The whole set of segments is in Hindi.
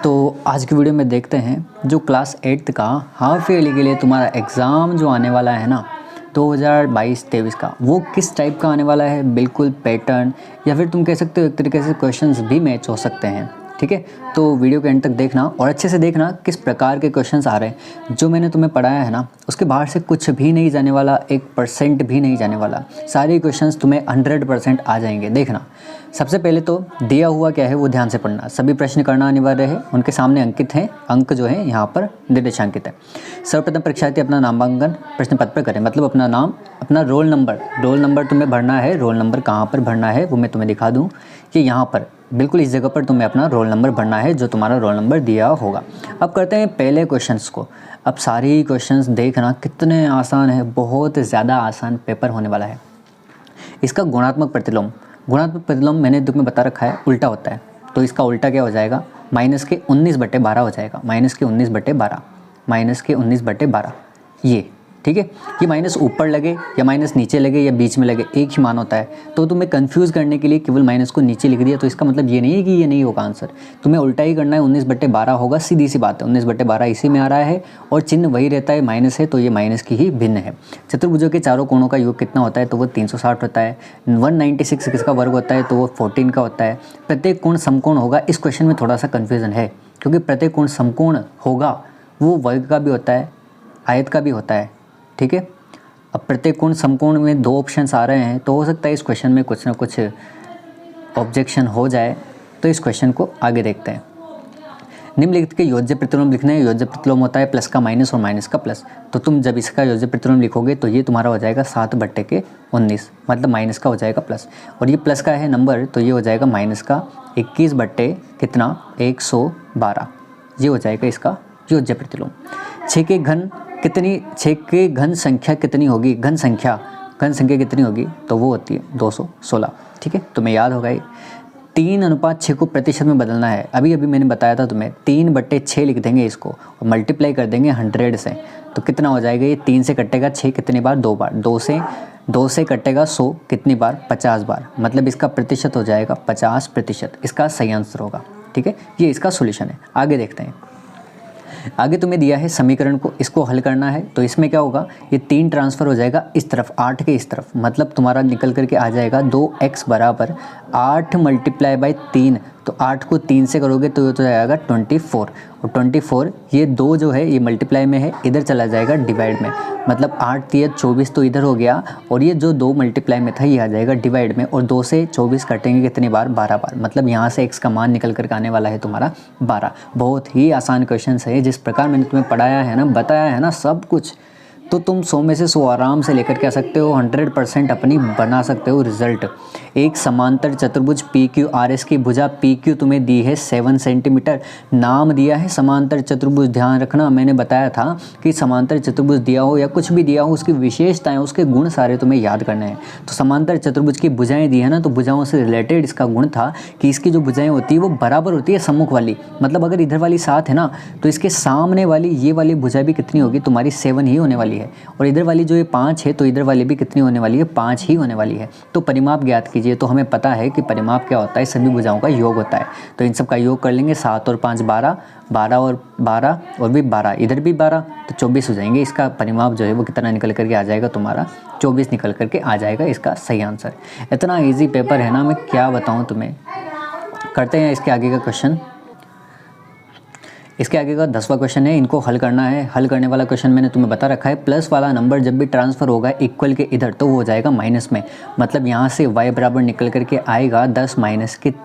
तो आज की वीडियो में देखते हैं जो क्लास 8th का हाफ ईयरली के लिए तुम्हारा एग्ज़ाम जो आने वाला है ना 2022-23 का, वो किस टाइप का आने वाला है। बिल्कुल पैटर्न या फिर तुम कह सकते हो एक तरीके से क्वेश्चंस भी मैच हो सकते हैं। ठीक है, तो वीडियो के एंड तक देखना और अच्छे से देखना किस प्रकार के क्वेश्चंस आ रहे हैं। जो मैंने तुम्हें पढ़ाया है ना, उसके बाहर से कुछ भी नहीं जाने वाला, 1% भी नहीं जाने वाला। सारे क्वेश्चंस तुम्हें 100% आ जाएंगे। देखना, सबसे पहले तो दिया हुआ क्या है वो ध्यान से पढ़ना। सभी प्रश्न करना अनिवार्य है, उनके सामने अंकित हैं, अंक जो है यहाँ पर निर्देशांकित है। सर्वप्रथम परीक्षार्थी अपना नामांकन प्रश्न पत्र पर करें, मतलब अपना नाम, अपना रोल नंबर तुम्हें भरना है। रोल नंबर कहाँ पर भरना है वो मैं तुम्हें दिखा दूँ कि यहाँ पर बिल्कुल इस जगह पर तुम्हें अपना रोल नंबर भरना है जो तुम्हारा रोल नंबर दिया होगा। अब करते हैं पहले क्वेश्चंस को। अब सारी क्वेश्चंस देखना कितने आसान है, बहुत ज़्यादा आसान पेपर होने वाला है। इसका गुणात्मक प्रतिलोम मैंने तुम्हें बता रखा है, उल्टा होता है। तो इसका उल्टा क्या हो जाएगा, -19/12 हो जाएगा। -19/12 ये, ठीक है। ये माइनस ऊपर लगे या माइनस नीचे लगे या बीच में लगे, एक ही मान होता है। तो तुम्हें कंफ्यूज करने के लिए केवल माइनस को नीचे लिख दिया, तो इसका मतलब ये नहीं है कि ये नहीं होगा आंसर। तुम्हें उल्टा ही करना है, 19/12 होगा, सीधी सी बात है। 19/12 इसी में आ रहा है और चिन्ह वही रहता है, माइनस है, तो ये माइनस की ही भिन्न है। चतुर्भुजों के चारों कोणों का योग कितना होता है, तो वो 360 होता है। 196 किसका वर्ग होता है, तो वो 14 का होता है। प्रत्येक कोण समकोण होगा। इस क्वेश्चन में थोड़ा सा कन्फ्यूजन है, क्योंकि प्रत्येक कोण समकोण होगा वो वर्ग का भी होता है, आयत का भी होता है। ठीक है, अब प्रत्येक कोण समकोण में 2 ऑप्शंस आ रहे हैं, तो हो सकता है इस क्वेश्चन में कुछ ना कुछ ऑब्जेक्शन हो जाए। तो इस क्वेश्चन को आगे देखते हैं। निम्नलिखित के योज्य प्रतिलोम लिखने हैं। योज्य प्रतिलोम होता है प्लस का माइनस और माइनस का प्लस। तो तुम जब इसका योज्य प्रतिलोम लिखोगे तो ये तुम्हारा हो जाएगा 7/19, मतलब माइनस का हो जाएगा प्लस, और ये प्लस का है नंबर, तो ये हो जाएगा माइनस का 21/112। ये हो जाएगा इसका योज्य प्रतिलोम। 6 के घन संख्या कितनी होगी, घन संख्या कितनी होगी, तो वो होती है 216। ठीक है, तुम्हें याद होगा ये। 3:6 को प्रतिशत में बदलना है। अभी मैंने बताया था तुम्हें, 3/6 लिख देंगे इसको और मल्टीप्लाई कर देंगे 100 से, तो कितना हो जाएगा ये। 3 से कटेगा 6 कितनी बार, 2 बार। 2 से कटेगा 100 कितनी बार, 50 बार। मतलब इसका प्रतिशत हो जाएगा 50%। इसका सही आंसर होगा। ठीक है, ये इसका सोल्यूशन है। आगे देखते हैं। आगे तुम्हें दिया है समीकरण को, इसको हल करना है। तो इसमें क्या होगा, ये 3 ट्रांसफ़र हो जाएगा इस तरफ, 8 के इस तरफ, मतलब तुम्हारा निकल करके आ जाएगा 2x बराबर 8 × 3। तो 8 को 3 से करोगे तो ये तो जाएगा 24, और 24 ये 2 जो है ये मल्टीप्लाई में है, इधर चला जाएगा डिवाइड में। मतलब 8 × 24 तो इधर हो गया, और ये जो 2 मल्टीप्लाई में था ये आ जाएगा डिवाइड में, और 2 से 24 कटेंगे कितनी बार, 12 बार। मतलब यहाँ से x का मान निकल कर आने वाला है तुम्हारा 12। बहुत ही आसान क्वेश्चन है। जिस प्रकार मैंने तुम्हें पढ़ाया है ना, बताया है ना सब कुछ, तो तुम 100 में से 100 आराम से लेकर के आ सकते हो। 100% अपनी बना सकते हो रिजल्ट। एक समांतर चतुर्भुज PQRS की भुजा PQ तुम्हें दी है 7 सेंटीमीटर। नाम दिया है समांतर चतुर्भुज। ध्यान रखना, मैंने बताया था कि समांतर चतुर्भुज दिया हो या कुछ भी दिया हो, उसकी विशेषताएं, उसके गुण सारे तुम्हें याद करने हैं। तो समांतर चतुर्भुज की भुजाएं दी है ना, तो भुजाओं से रिलेटेड इसका गुण था कि इसकी जो भुजाएं होती है वो बराबर होती है सम्मुख वाली। मतलब अगर इधर वाली 7 है ना, तो इसके सामने वाली ये वाली भुजा भी कितनी होगी, तुम्हारी 7 ही होने वाली है। और इधर वाली जो ये 5 है, तो इधर वाली भी कितनी होने वाली है, 5 ही होने वाली है। तो परिमाप ज्ञात कीजिए। तो हमें पता है कि परिमाप क्या होता है, सभी भुजाओं का योग होता है। तो इन सब का योग कर लेंगे, 7 और 5 12, 12 और 12 और भी 12, इधर भी 12, तो 24 हो जाएंगे। इसका परिमाप जो है वो कितना निकल करके आ जाएगा तुम्हारा, 24 निकल करके आ जाएगा इसका सही आंसर। इतना ईजी पेपर है ना, मैं क्या बताऊँ तुम्हें। करते हैं इसके आगे का क्वेश्चन। इसके आगे का 10वां क्वेश्चन है, इनको हल करना है। हल करने वाला क्वेश्चन मैंने तुम्हें बता रखा है। प्लस वाला नंबर जब भी ट्रांसफ़र होगा इक्वल के इधर, तो वो हो जाएगा माइनस में। मतलब यहाँ से y बराबर निकल करके आएगा 10 -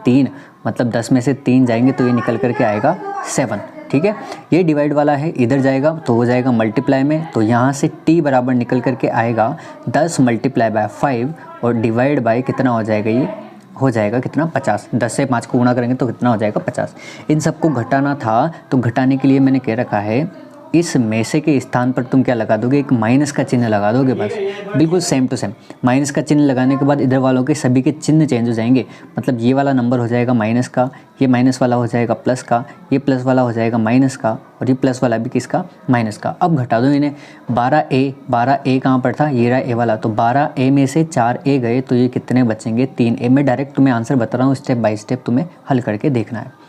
3, मतलब 10 में से 3 जाएंगे तो ये निकल करके आएगा 7। ठीक है, ये डिवाइड वाला है, इधर जाएगा तो हो जाएगा मल्टीप्लाई में। तो यहाँ से t बराबर निकल करके आएगा 10 × 5 और डिवाइड बाय कितना हो जाएगा, ये हो जाएगा कितना, 50। 10 से 5 को गुणा करेंगे तो कितना हो जाएगा, 50। इन सबको घटाना था, तो घटाने के लिए मैंने कह रखा है इस में से के स्थान पर तुम क्या लगा दोगे, एक माइनस का चिन्ह लगा दोगे बस, बिल्कुल सेम टू सेम। माइनस का चिन्ह लगाने के बाद इधर वालों के सभी के चिन्ह चेंज हो जाएंगे। मतलब ये वाला नंबर हो जाएगा माइनस का, ये माइनस वाला हो जाएगा प्लस का, ये प्लस वाला हो जाएगा माइनस का, और ये प्लस वाला भी किसका, माइनस का। अब घटा दो इन्हें। 12a कहाँ पर था, ये रहा ए वाला, तो 12a में से 4a गए तो ये कितने बचेंगे, 3a। मैं डायरेक्ट तुम्हें आंसर बता रहा हूँ, स्टेप बाय स्टेप तुम्हें हल करके देखना है।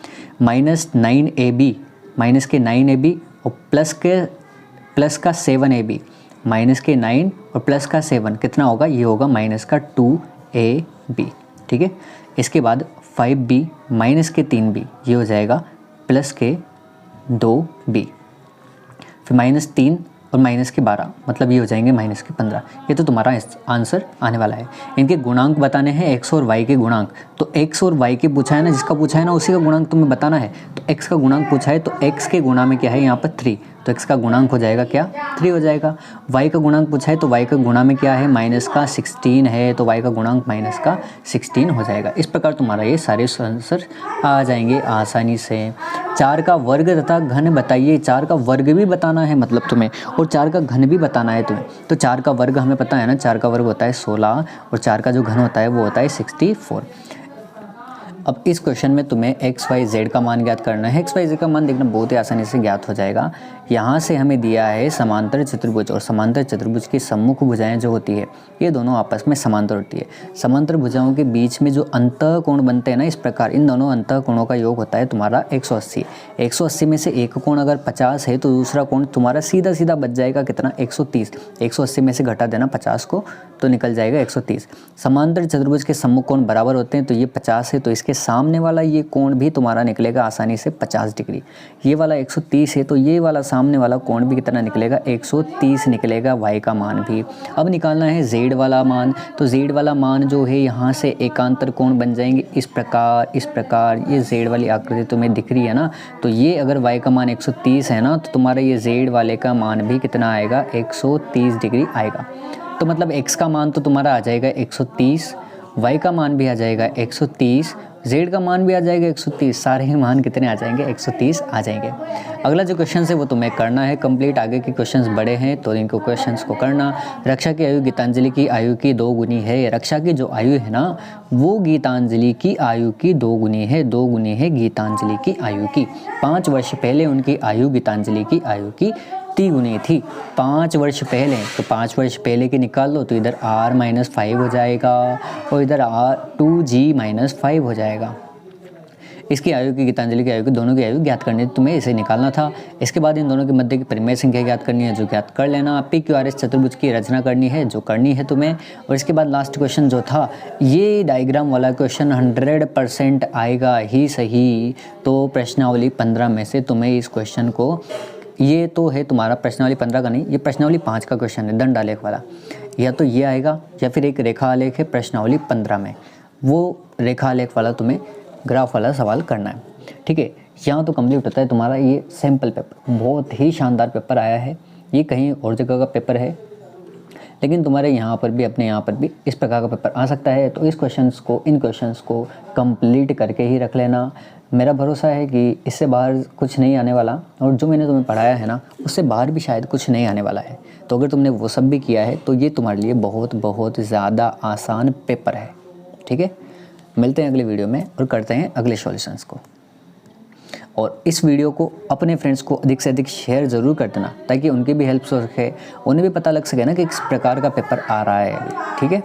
-9ab, माइनस के 9ab और प्लस का 7ab, माइनस के 9 और प्लस का 7 कितना होगा, ये होगा माइनस का 2ab, ठीक है। इसके बाद 5b माइनस के 3b, ये हो जाएगा प्लस के 2b, फिर -3 और माइनस के 12, मतलब ये हो जाएंगे माइनस के 15। ये तो तुम्हारा आंसर आने वाला है। इनके गुणांक बताने हैं, x और y के गुणांक। तो x और y के पूछा है ना, जिसका पूछा है ना उसी का गुणांक तुम्हें बताना है। तो x का गुणांक पूछा है, तो x के गुणा में क्या है यहाँ पर 3, तो x का गुणांक हो जाएगा क्या, 3 हो जाएगा। y का गुणांक पूछा है, तो y का गुणा में क्या है, माइनस का 16 है, तो y का गुणांक माइनस का 16 हो जाएगा। इस प्रकार तुम्हारा ये सारे आंसर आ जाएंगे आसानी से। 4 का वर्ग तथा घन बताइए, 4 का वर्ग भी बताना है मतलब तुम्हें, और 4 का घन भी बताना है तुम्हें। तो 4 का वर्ग हमें पता है ना, 4 का वर्ग होता है 16 और 4 का जो घन होता है वो होता है 64। अब इस क्वेश्चन में तुम्हें x, y, z का मान ज्ञात करना है। x, y, z का मान देखना बहुत ही आसानी से ज्ञात हो जाएगा। यहाँ से हमें दिया है समांतर चतुर्भुज, और समांतर चतुर्भुज की सम्मुख भुजाएं जो होती है ये दोनों आपस में समांतर होती है। समांतर भुजाओं के बीच में जो अंतःकोण बनते हैं ना, इस प्रकार इन दोनों अंतःकोणों का योग होता है तुम्हारा 180। 180 में से एक कोण अगर 50 है तो दूसरा कोण तुम्हारा सीधा सीधा बच जाएगा कितना, 130। 180 में से घटा देना 50 को तो निकल जाएगा 130। समांतर चतुर्भुज के सम्मुख कोण बराबर होते हैं, तो ये 50 है तो इसके सामने वाला ये कोण भी तुम्हारा निकलेगा आसानी से 50 डिग्री। ये वाला 130 है तो ये वाला सामने वाला कोण भी कितना निकलेगा, 130 निकलेगा। y का मान भी अब निकालना है z वाला मान। तो z वाला मान जो है यहाँ से एकांतर कोण बन जाएंगे इस प्रकार ये z वाली आकृति तुम्हें दिख रही है ना, तो ये अगर y का मान 130 है ना, तो तुम्हारा ये z वाले का मान भी कितना आएगा, 130 डिग्री आएगा। तो मतलब x का मान तो तुम्हारा आ जाएगा 130, y का मान भी आ जाएगा 130, z का मान भी आ जाएगा 130, सारे ही मान कितने आ जाएंगे, 130 आ जाएंगे। अगला जो क्वेश्चन है वो तुम्हें करना है कंप्लीट। आगे के क्वेश्चंस बड़े हैं तो इनको क्वेश्चंस को करना। रक्षा की आयु गीतांजलि की आयु की 2 गुनी है। रक्षा की जो आयु है ना वो गीतांजलि की आयु की 2 गुनी है, 2 गुनी है गीतांजलि की आयु की। 5 वर्ष पहले उनकी आयु गीतांजलि की आयु की 3 गुनी थी। 5 वर्ष पहले, तो 5 वर्ष पहले की निकाल लो तो इधर r-5 हो जाएगा और इधर 2g-5 हो जाएगा। इसकी आयु की गीतांजलि की आयु की दोनों की आयु ज्ञात करनी थी, तुम्हें इसे निकालना था। इसके बाद इन दोनों के मध्य की परिमेय संख्या ज्ञात करनी है, जो ज्ञात कर लेना। PQRS चतुर्भुज की रचना करनी है, जो करनी है तुम्हें। और इसके बाद लास्ट क्वेश्चन जो था ये डायग्राम वाला क्वेश्चन 100% आएगा ही सही। तो प्रश्नावली 15 में से तुम्हें इस क्वेश्चन को, ये तो है तुम्हारा प्रश्नावली 15 का नहीं, ये प्रश्नावली 5 का क्वेश्चन है दंड आलेख वाला। या तो ये आएगा या फिर एक रेखा आलेख है प्रश्नावली 15 में, वो रेखा आलेख वाला तुम्हें ग्राफ वाला सवाल करना है, ठीक है। यहाँ तो कंप्लीट होता है तुम्हारा ये सैम्पल पेपर। बहुत ही शानदार पेपर आया है, ये कहीं और जगह का पेपर है लेकिन तुम्हारे यहाँ पर भी, अपने यहाँ पर भी इस प्रकार का पेपर आ सकता है। तो इन क्वेश्चंस को कंप्लीट करके ही रख लेना। मेरा भरोसा है कि इससे बाहर कुछ नहीं आने वाला, और जो मैंने तुम्हें पढ़ाया है ना उससे बाहर भी शायद कुछ नहीं आने वाला है। तो अगर तुमने वो सब भी किया है तो ये तुम्हारे लिए बहुत बहुत ज़्यादा आसान पेपर है, ठीक है। मिलते हैं अगले वीडियो में और करते हैं अगले सॉल्यूशंस को। और इस वीडियो को अपने फ्रेंड्स को अधिक से अधिक शेयर ज़रूर कर देना, ताकि उनकी भी हेल्प हो सके, उन्हें भी पता लग सके ना कि किस प्रकार का पेपर आ रहा है, ठीक है।